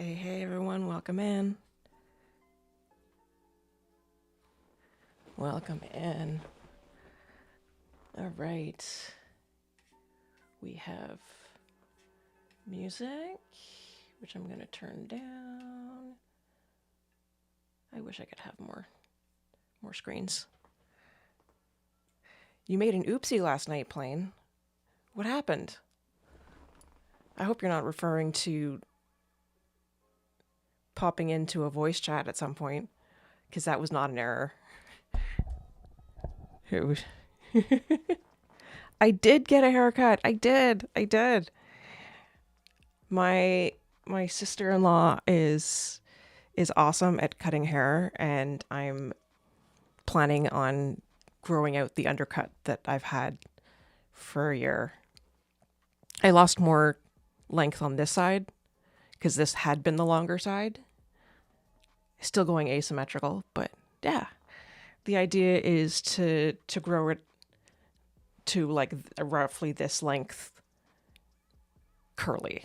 Hey everyone, welcome in. Welcome in. All right. We have music, which I'm going to turn down. I wish I could have more screens. You made an oopsie last night, Plane. What happened? I hope you're not referring to popping into a voice chat at some point, because that was not an error. It was I did get a haircut. I did. My sister-in-law is awesome at cutting hair, and I'm planning on growing out the undercut that I've had for a year. I lost more length on this side because this had been the longer side. Still going asymmetrical, but yeah. The idea is to grow it to like roughly this length curly.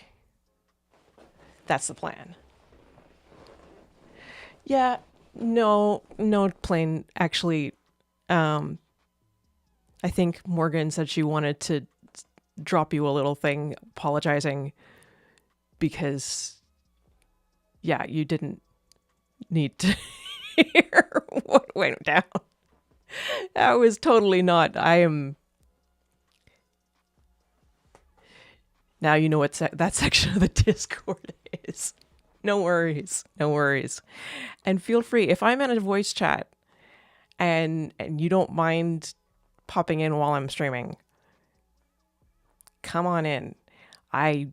That's the plan. Yeah, no, Plain. Actually, I think Morgan said she wanted to drop you a little thing apologizing because, yeah, you didn't need to hear what went down. That was totally not. Now you know what that section of the Discord is. No worries. And feel free, if I'm in a voice chat and you don't mind popping in while I'm streaming, come on in. I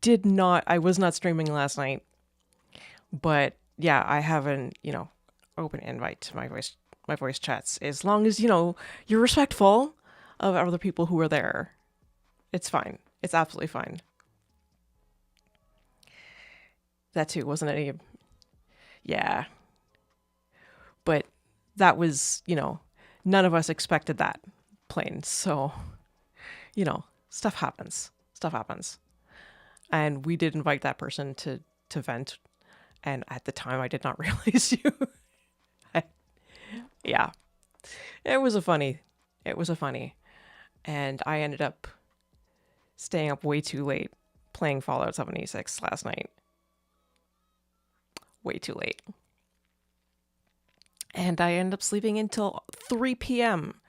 was not streaming last night, but yeah, I have an, open invite to my voice chats. As long as, you're respectful of other people who are there. It's fine. It's absolutely fine. That too wasn't any. Yeah. But that was, none of us expected that Plain. So, stuff happens. And we did invite that person to vent. And at the time, I did not realize you. Yeah. It was a funny. And I ended up staying up way too late playing Fallout 76 last night. Way too late. And I ended up sleeping until 3 p.m.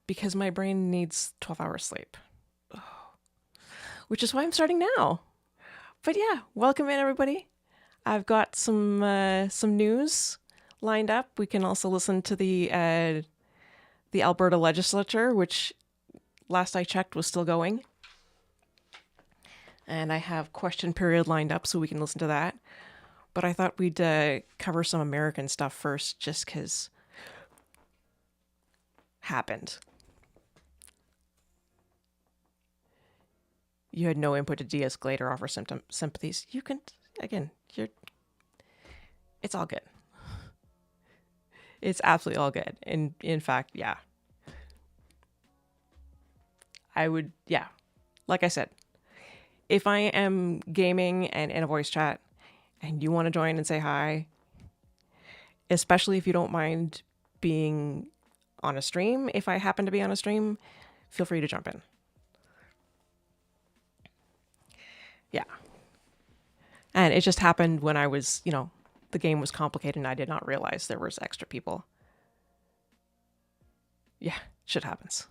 because my brain needs 12 hours sleep. Which is why I'm starting now. But yeah, welcome in everybody. I've got some news lined up. We can also listen to the Alberta Legislature, which last I checked was still going. And I have question period lined up so we can listen to that. But I thought we'd cover some American stuff first just because happened. You had no input to de-escalate or offer sympathies. You can, again, it's all good. It's absolutely all good. And in fact, yeah. I would, yeah. Like I said, if I am gaming and in a voice chat and you want to join and say hi, especially if you don't mind being on a stream, if I happen to be on a stream, feel free to jump in. Yeah. And it just happened when I was, the game was complicated and I did not realize there was extra people. Yeah, shit happens.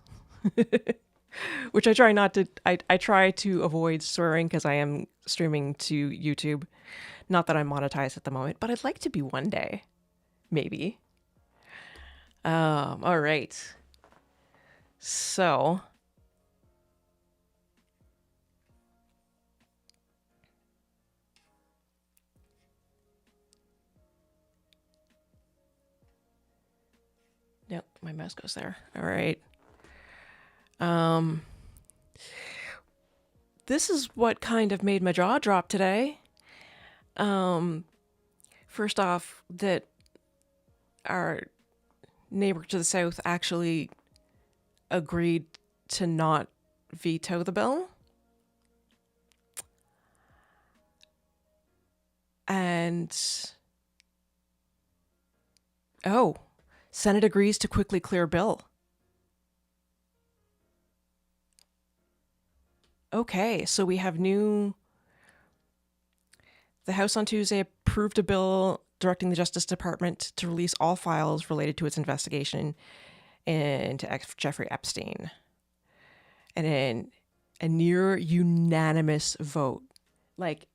Which I try not to, I try to avoid swearing because I am streaming to YouTube. Not that I'm monetized at the moment, but I'd like to be one day. Maybe. All right. So. Nope, my mouse goes there. All right. This is what kind of made my jaw drop today. First off, that our neighbor to the south actually agreed to not veto the bill. And, oh, Senate agrees to quickly clear bill. Okay, so we have the House on Tuesday approved a bill directing the Justice Department to release all files related to its investigation into Jeffrey Epstein. And in a near unanimous vote. Like,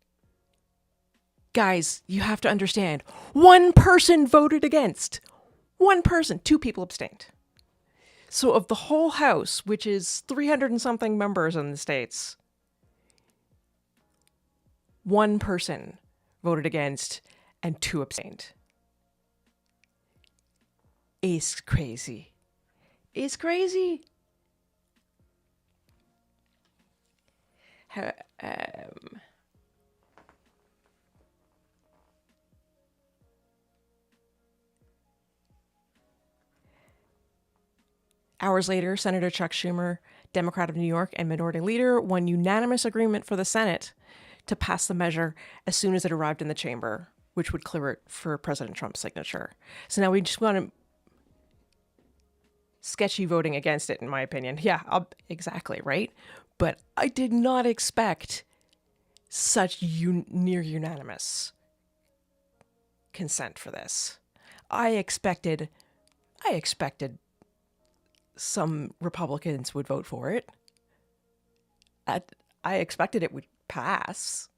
guys, you have to understand, one person voted against. One person, 2 people abstained. So of the whole House, which is 300 and something members in the States, 1 person voted against and 2 abstained. It's crazy. It's crazy. Hours later, Senator Chuck Schumer, Democrat of New York and Minority Leader, won unanimous agreement for the Senate to pass the measure as soon as it arrived in the chamber, which would clear it for President Trump's signature. So now we just want to sketchy voting against it, in my opinion. Yeah, exactly, right? But I did not expect such near unanimous consent for this. I expected some Republicans would vote for it. I expected it would pass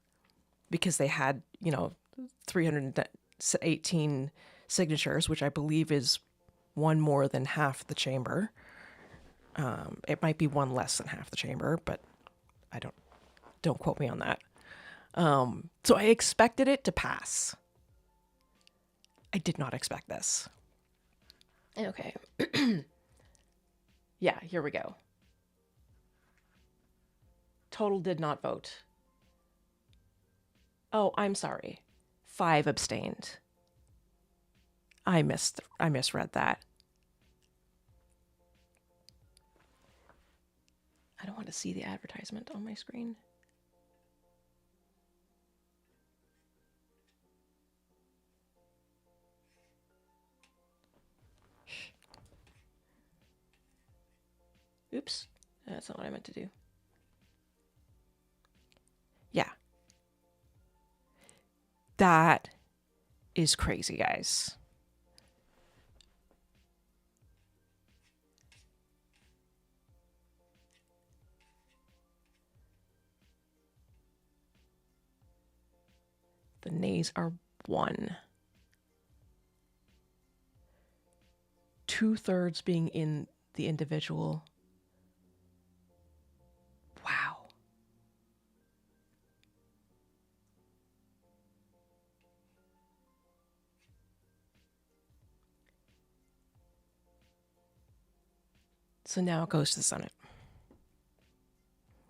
because they had, 318 signatures, which I believe is one more than half the chamber. It might be one less than half the chamber, but don't quote me on that. So I expected it to pass. I did not expect this. Okay. Yeah, here we go. Total did not vote. Oh, I'm sorry. 5 abstained. I misread that. I don't want to see the advertisement on my screen. Oops, that's not what I meant to do. Yeah. That is crazy, guys. The nays are 1. 2/3 being in the individual. Wow. So now it goes to the Senate.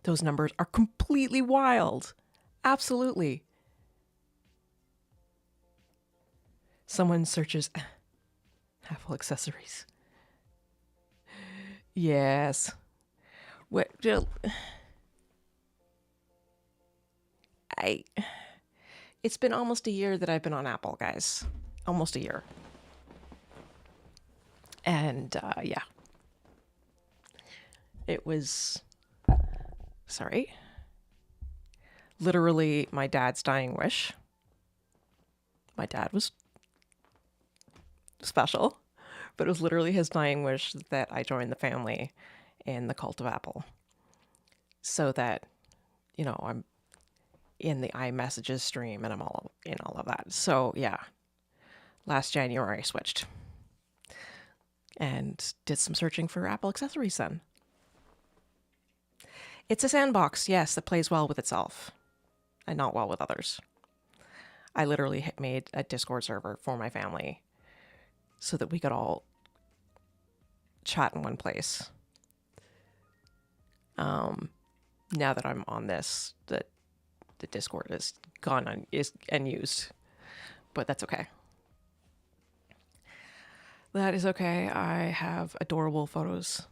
Those numbers are completely wild. Absolutely. Someone searches Apple accessories. Yes. What? It's been almost a year that I've been on Apple, guys. Almost a year. And yeah. It was, literally my dad's dying wish. My dad was special, but it was literally his dying wish that I join the family in the cult of Apple. So that, I'm in the iMessages stream and I'm all in all of that. So yeah, last January I switched and did some searching for Apple accessories then. It's a sandbox, yes, that plays well with itself and not well with others. I literally made a Discord server for my family so that we could all chat in one place. Now that I'm on this, the Discord is gone unused, but that's okay. That is okay. I have adorable photos.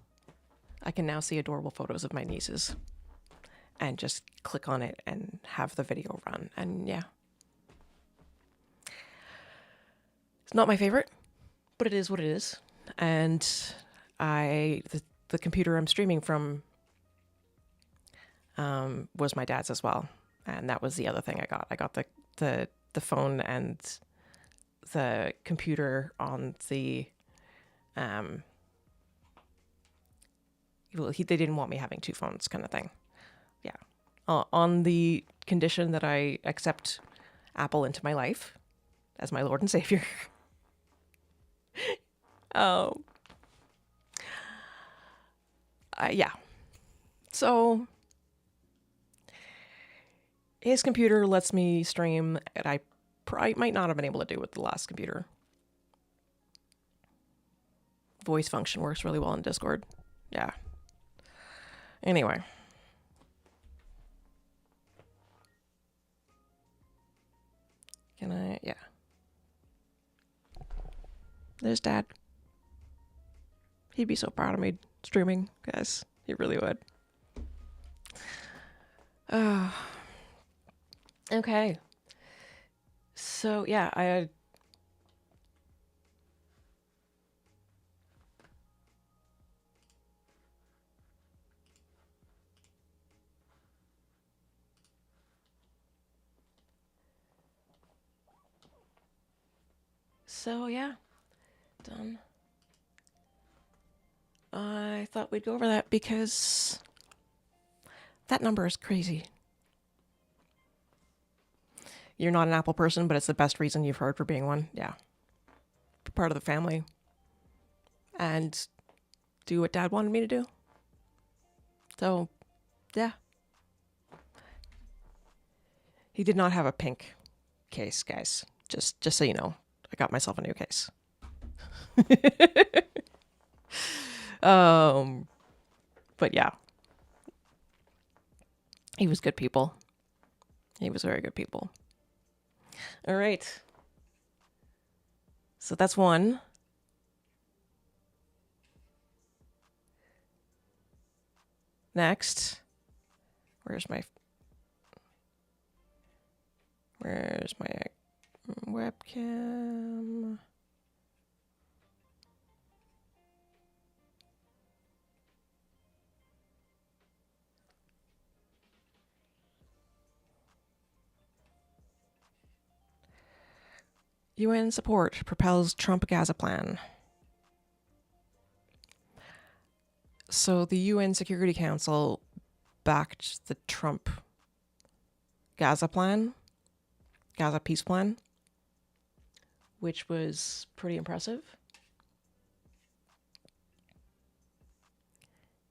I can now see adorable photos of my nieces and just click on it and have the video run. And yeah, It's not my favorite, but it is what it is. And the computer I'm streaming from was my dad's as well. And that was the other thing I got. I got the phone and the computer on the they didn't want me having two phones kind of thing. Yeah. On the condition that I accept Apple into my life as my Lord and Savior. Yeah. So his computer lets me stream, and I might not have been able to do with the last computer. Voice function works really well in Discord. Yeah. Anyway. Can I? Yeah. There's Dad. He'd be so proud of me streaming, guys. He really would. Okay. So, yeah, So, yeah. Done. I thought we'd go over that because that number is crazy. You're not an Apple person, but it's the best reason you've heard for being one. Yeah. Be part of the family. And do what Dad wanted me to do. So, yeah. He did not have a pink case, guys. Just so you know, I got myself a new case. But yeah. He was good people. He was very good people. All right. So that's one. Next. Where's my webcam? UN support propels Trump Gaza plan. So the UN Security Council backed the Trump Gaza plan, Gaza peace plan, which was pretty impressive.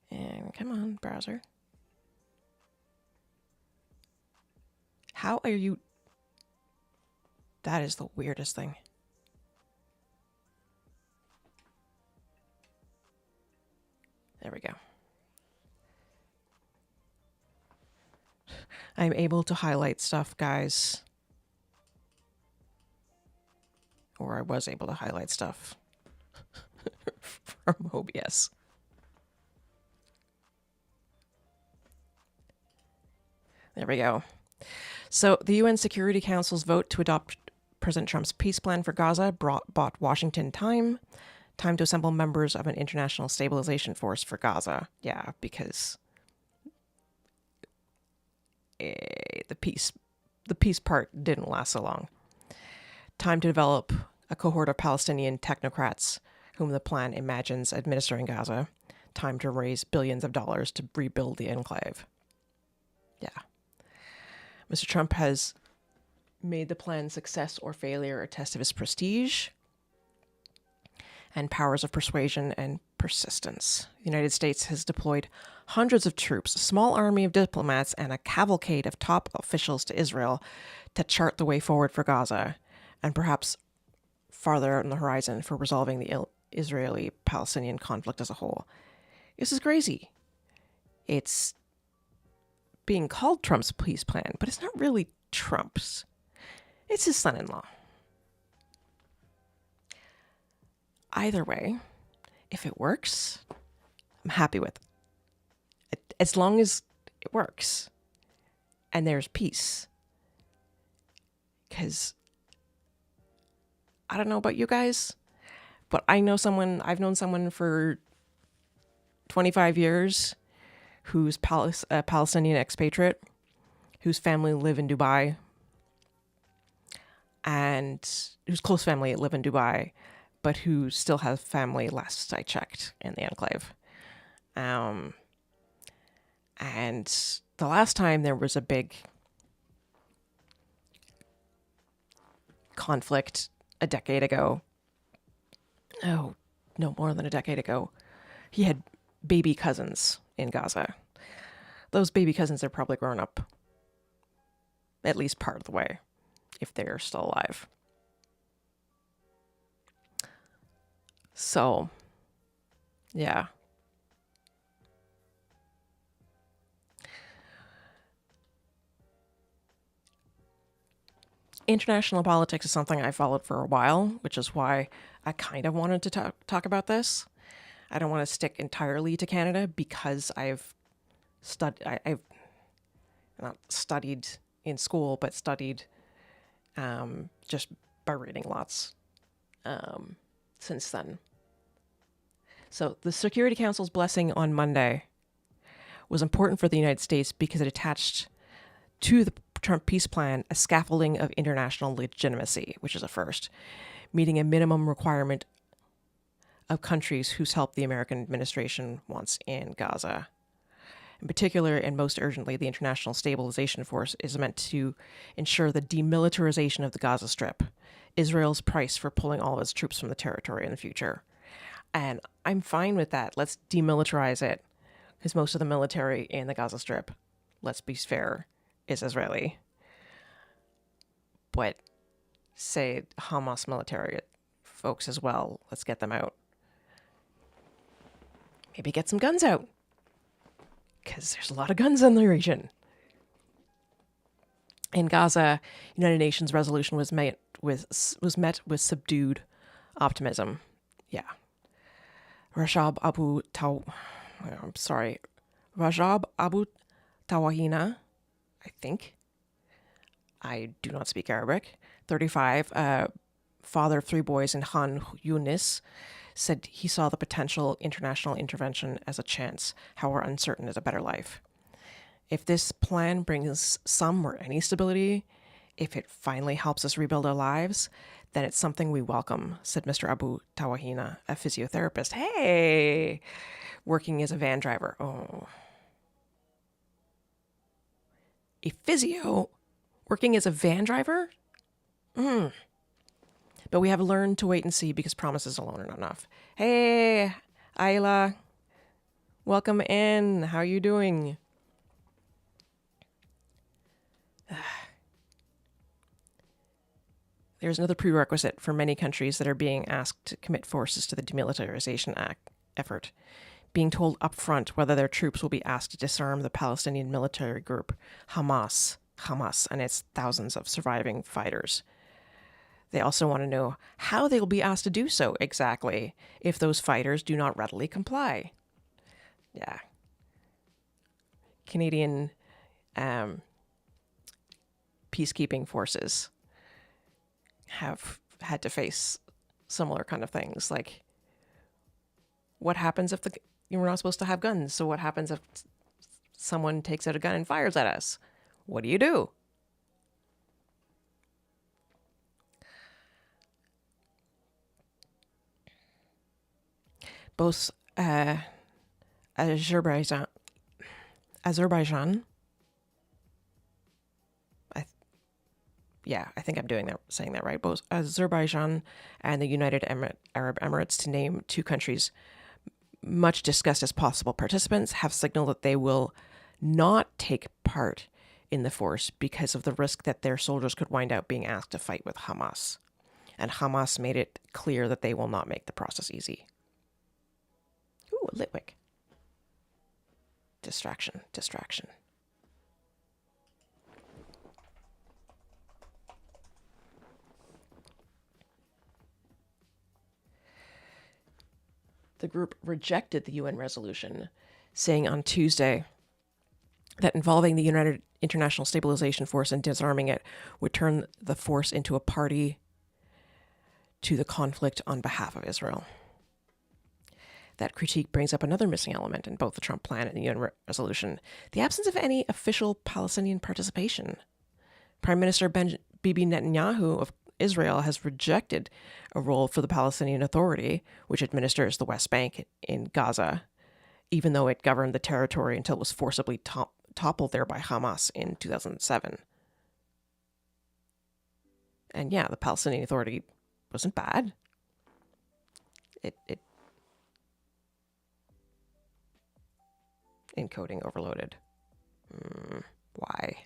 And come on, browser. How are you? That is the weirdest thing. There we go. I'm able to highlight stuff, guys. Or I was able to highlight stuff from OBS. There we go. So the UN Security Council's vote to adopt President Trump's peace plan for Gaza bought Washington time to assemble members of an international stabilization force for Gaza. Yeah, because the peace part didn't last so long. Time to develop a cohort of Palestinian technocrats whom the plan imagines administering Gaza. Time to raise billions of dollars to rebuild the enclave. Yeah. Mr. Trump has made the plan's success or failure a test of his prestige and powers of persuasion and persistence. The United States has deployed hundreds of troops, a small army of diplomats, and a cavalcade of top officials to Israel to chart the way forward for Gaza and perhaps farther out on the horizon for resolving the Israeli-Palestinian conflict as a whole. This is crazy. It's being called Trump's peace plan, but it's not really Trump's. It's his son-in-law. Either way, if it works, I'm happy with it. As long as it works and there's peace. Because I don't know about you guys, but I've known someone for 25 years who's a Palestinian expatriate, whose family live in Dubai, and whose close family live in Dubai, but who still has family, last I checked, in the enclave. And the last time there was a big conflict a decade ago, oh, no more than a decade ago, he had baby cousins in Gaza. Those baby cousins are probably grown up at least part of the way, if they're still alive. So, yeah. International politics is something I followed for a while, which is why I kind of wanted to talk about this. I don't want to stick entirely to Canada because I've not studied in school, but studied just by reading lots since then. So the Security Council's blessing on Monday was important for the United States because it attached to the Trump peace plan a scaffolding of international legitimacy, which is a first, meeting a minimum requirement of countries whose help the American administration wants in Gaza. In particular, and most urgently, the International Stabilization Force is meant to ensure the demilitarization of the Gaza Strip, Israel's price for pulling all of its troops from the territory in the future. And I'm fine with that. Let's demilitarize it, because most of the military in the Gaza Strip, let's be fair, is Israeli. But say Hamas military folks as well, let's get them out. Maybe get some guns out, because there's a lot of guns in the region. In Gaza, United Nations resolution was met with subdued optimism. Yeah. Rajab Abu Tawahina, I think. I do not speak Arabic. 35, father of 3 boys, and Han Yunis, said he saw the potential international intervention as a chance, however uncertain, as a better life. If this plan brings some or any stability, if it finally helps us rebuild our lives, then it's something we welcome, said Mr. Abu Tawahina, a physiotherapist. Hey! Working as a van driver. Oh. A physio working as a van driver? But we have learned to wait and see because promises alone are not enough. Hey, Ayla. Welcome in. How are you doing? There's another prerequisite for many countries that are being asked to commit forces to the demilitarization effort, being told up front whether their troops will be asked to disarm the Palestinian military group Hamas, and its thousands of surviving fighters. They also want to know how they will be asked to do so exactly if those fighters do not readily comply. Yeah. Canadian peacekeeping forces have had to face similar kind of things. Like, what happens if we're not supposed to have guns? So what happens if someone takes out a gun and fires at us? What do you do? Both Azerbaijan, I think I'm saying that right. Both Azerbaijan and the United Arab Emirates, to name 2 countries much discussed as possible participants, have signaled that they will not take part in the force because of the risk that their soldiers could wind up being asked to fight with Hamas. And Hamas made it clear that they will not make the process easy. Ooh, a Litwick. Distraction. The group rejected the UN resolution, saying on Tuesday that involving the United International Stabilization Force and disarming it would turn the force into a party to the conflict on behalf of Israel. That critique brings up another missing element in both the Trump plan and the UN resolution: the absence of any official Palestinian participation. Prime Minister Bibi Netanyahu of Israel has rejected a role for the Palestinian Authority, which administers the West Bank in Gaza, even though it governed the territory until it was forcibly toppled there by Hamas in 2007. And yeah, the Palestinian Authority wasn't bad. It encoding overloaded. Why?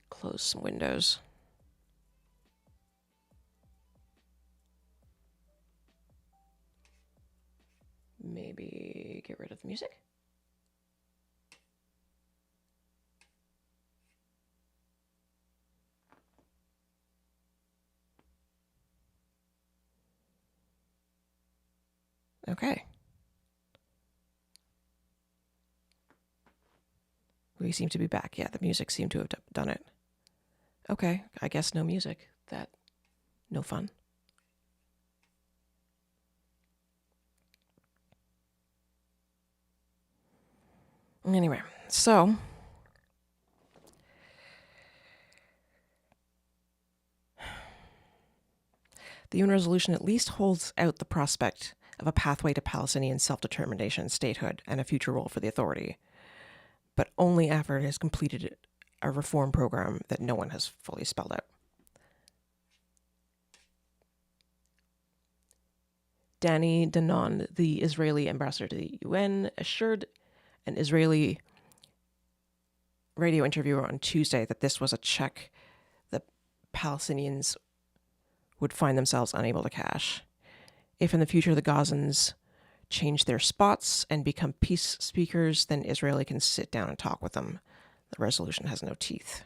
Close some windows. Maybe get rid of the music. Okay. We seem to be back. Yeah, the music seemed to have done it. Okay, I guess no music. No fun. Anyway, so the UN resolution at least holds out the prospect of a pathway to Palestinian self-determination, statehood, and a future role for the authority, but only after it has completed a reform program that no one has fully spelled out. Danny Danon, the Israeli ambassador to the UN, assured an Israeli radio interviewer on Tuesday that this was a check that Palestinians would find themselves unable to cash. If in the future the Gazans change their spots and become peace speakers, then Israel can sit down and talk with them. The resolution has no teeth.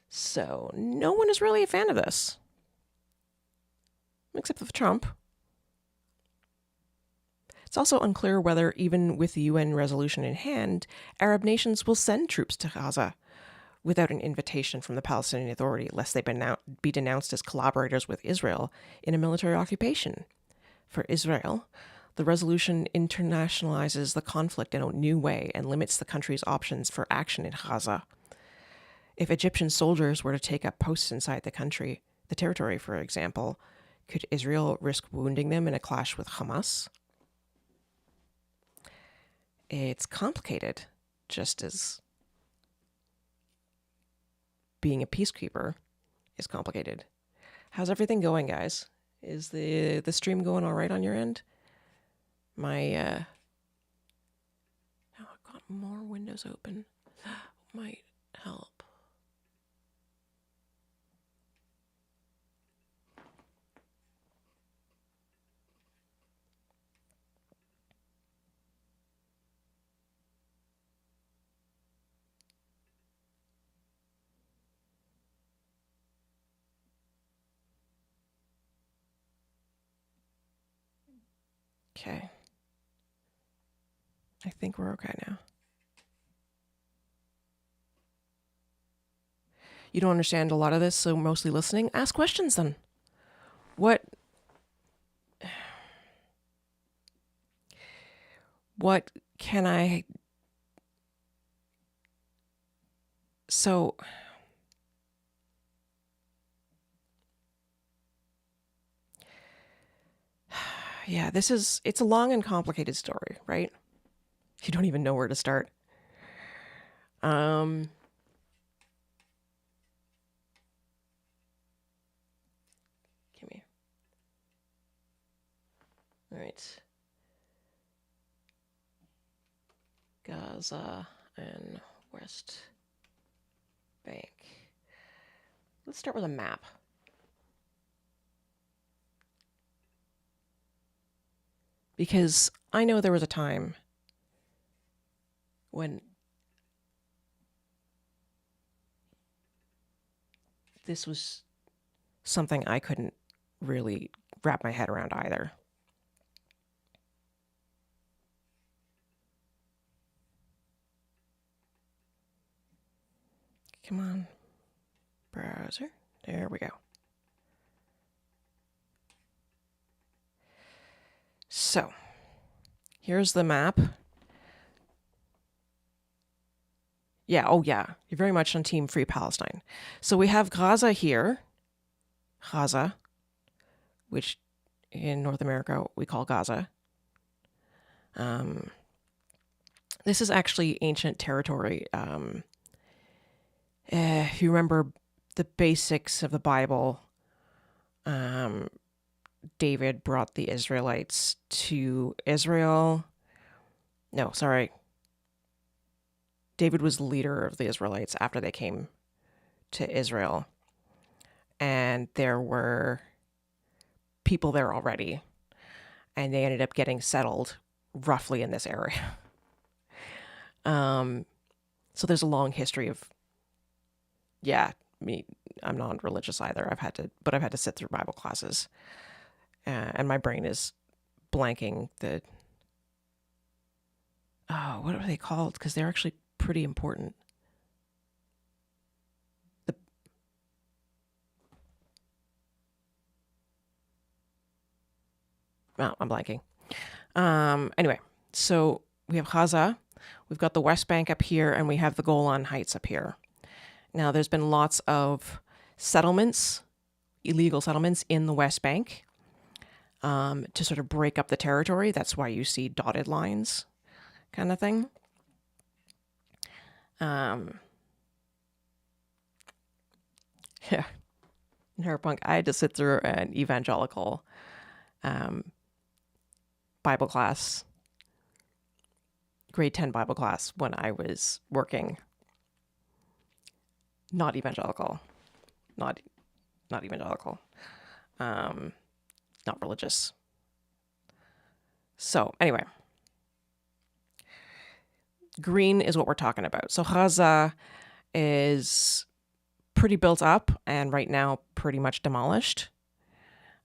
So no one is really a fan of this, except for Trump. It's also unclear whether, even with the UN resolution in hand, Arab nations will send troops to Gaza without an invitation from the Palestinian Authority, lest they be denounced as collaborators with Israel in a military occupation. For Israel, the resolution internationalizes the conflict in a new way and limits the country's options for action in Gaza. If Egyptian soldiers were to take up posts inside the territory, for example, could Israel risk wounding them in a clash with Hamas? It's complicated, just as being a peacekeeper is complicated. How's everything going, guys? Is the stream going all right on your end? Now I've got more windows open. Might help. Okay. I think we're okay now. You don't understand a lot of this, so mostly listening. Ask questions then. What can I... So... Yeah, it's a long and complicated story, right? You don't even know where to start. Give me. All right. Gaza and West Bank. Let's start with a map. Because I know there was a time when this was something I couldn't really wrap my head around either. Come on, browser. There we go. So, here's the map. Yeah, oh yeah, you're very much on Team Free Palestine. So we have Gaza here. Gaza, which in North America we call Gaza. This is actually ancient territory. If you remember the basics of the Bible, David brought the Israelites to Israel. No, sorry. David was the leader of the Israelites after they came to Israel. And there were people there already. And they ended up getting settled roughly in this area. So there's a long history of, I'm not religious either. I've had to sit through Bible classes. And my brain is blanking what are they called? Because they're actually pretty important. I'm blanking. Anyway, so we have Gaza, we've got the West Bank up here, and we have the Golan Heights up here. Now, there's been lots of settlements, illegal settlements in the West Bank to sort of break up the territory. That's why you see dotted lines kind of thing. Yeah. Neuropunk, I had to sit through an evangelical Bible class, grade 10 Bible class when I was working. Not evangelical. Not evangelical. Not religious. So anyway, green is what we're talking about. So Gaza is pretty built up and right now pretty much demolished.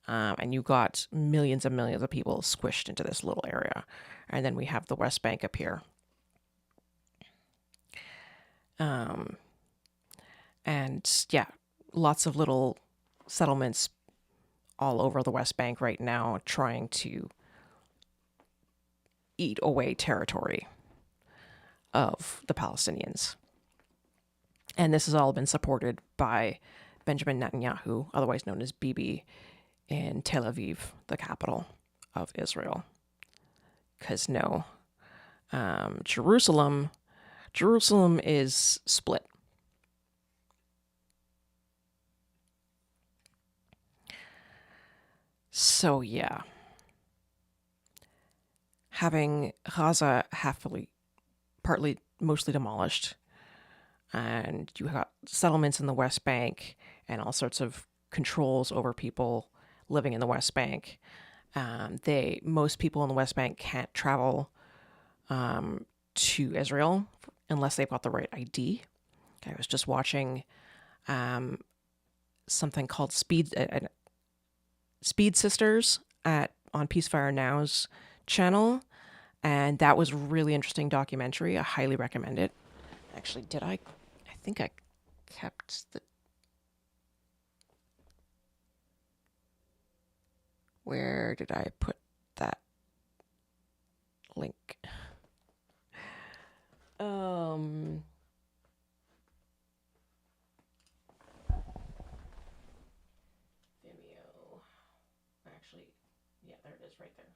And you got millions and millions of people squished into this little area. And then we have the West Bank up here. And yeah, lots of little settlements all over the West Bank right now trying to eat away territory of the Palestinians. And this has all been supported by Benjamin Netanyahu, otherwise known as Bibi, in Tel Aviv, the capital of Israel. Because Jerusalem is split. So yeah, having Gaza mostly demolished, and you got settlements in the West Bank and all sorts of controls over people living in the West Bank. Most people in the West Bank can't travel to Israel unless they've got the right ID. I was just watching something called Speed Sisters on Peacefire Now's channel, and that was a really interesting documentary. I highly recommend it. Actually, I think I kept the... Where did I put that link? Vimeo. Actually, yeah, there it is right there.